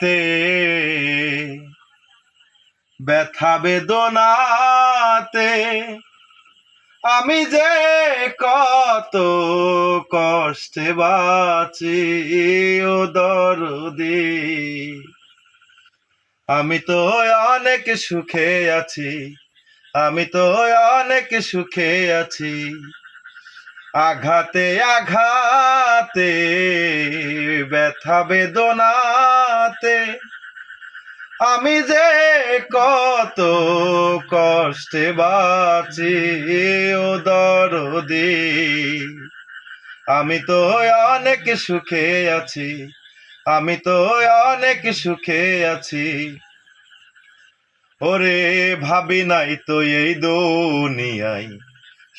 তে ব্যথা বেদনাতে আমি যে কত কষ্টে বাঁচি ও দরদি। আমি তো অনেক সুখে আছি, আমি তো অনেক সুখে আছি। আঘাতে আঘাতে ব্যথা বেদনাতে আমি যে কত কষ্টে বাঁচি ও দরদি। আমি তো অনেক সুখে আছি, আমি তো অনেক সুখে আছি। ওরে ভাবি নাই তো এই দুনিয়ায়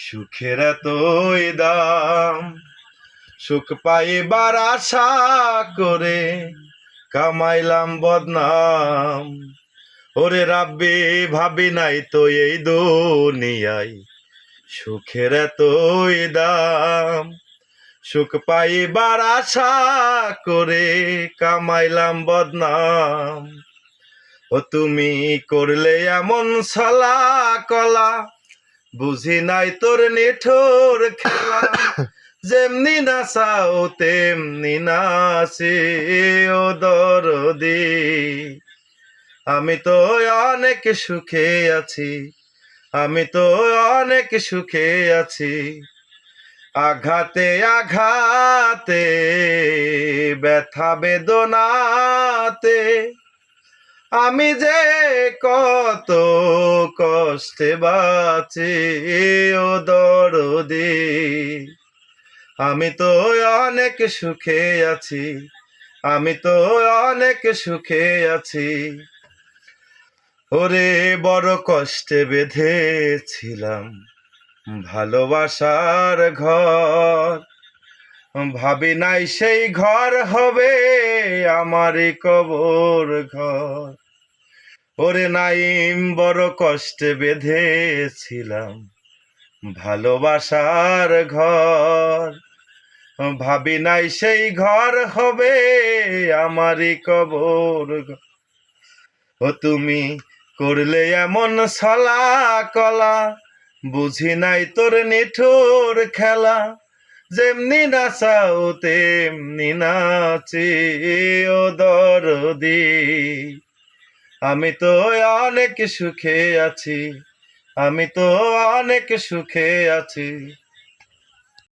সুখের এতই দাম। সুখ পাইবার আশা করে কামাইলাম বদনাম। ওরে রাব্বি ভাবি নাই তো এই দুনিয়ায় সুখের এতই দাম। সুখ পাইবার আশা করে কামাইলাম বদনাম। ও তুমি করলে এমন ছলা কলা, বুঝি নাই তোর নিঠুর খেলা। যেমনি নাচাও তেমনি নাচি ও দরদি। আমি তো অনেক সুখে আছি, আমি তো অনেক সুখে আছি। আঘাতে আঘাতে ব্যথা বেদনাতে আমি যে কত কষ্টে বাঁচি ও দরদি। আমি তো অনেক সুখে আছি, আমি তো অনেক সুখে আছি। ওরে বড় কষ্টে বেঁধেছিলাম ভালোবাসার ঘর, ভাবি নাই সেই ঘর হবে আমারই কবর ঘর। ওরে নাইম বড় কষ্টে বেঁধেছিলাম ভালোবাসার ঘর, ভাবি নাই সেই ঘর হবে আমারই কবর ঘর। ও তুমি করলে এমন ছলা কলা, বুঝি নাই তোর নিঠুর খেলা। যেমনি নাচাও তেমনি নাচি ও দরদি। আমি তো অনেক সুখে আছি, আমি তো অনেক সুখে আছি।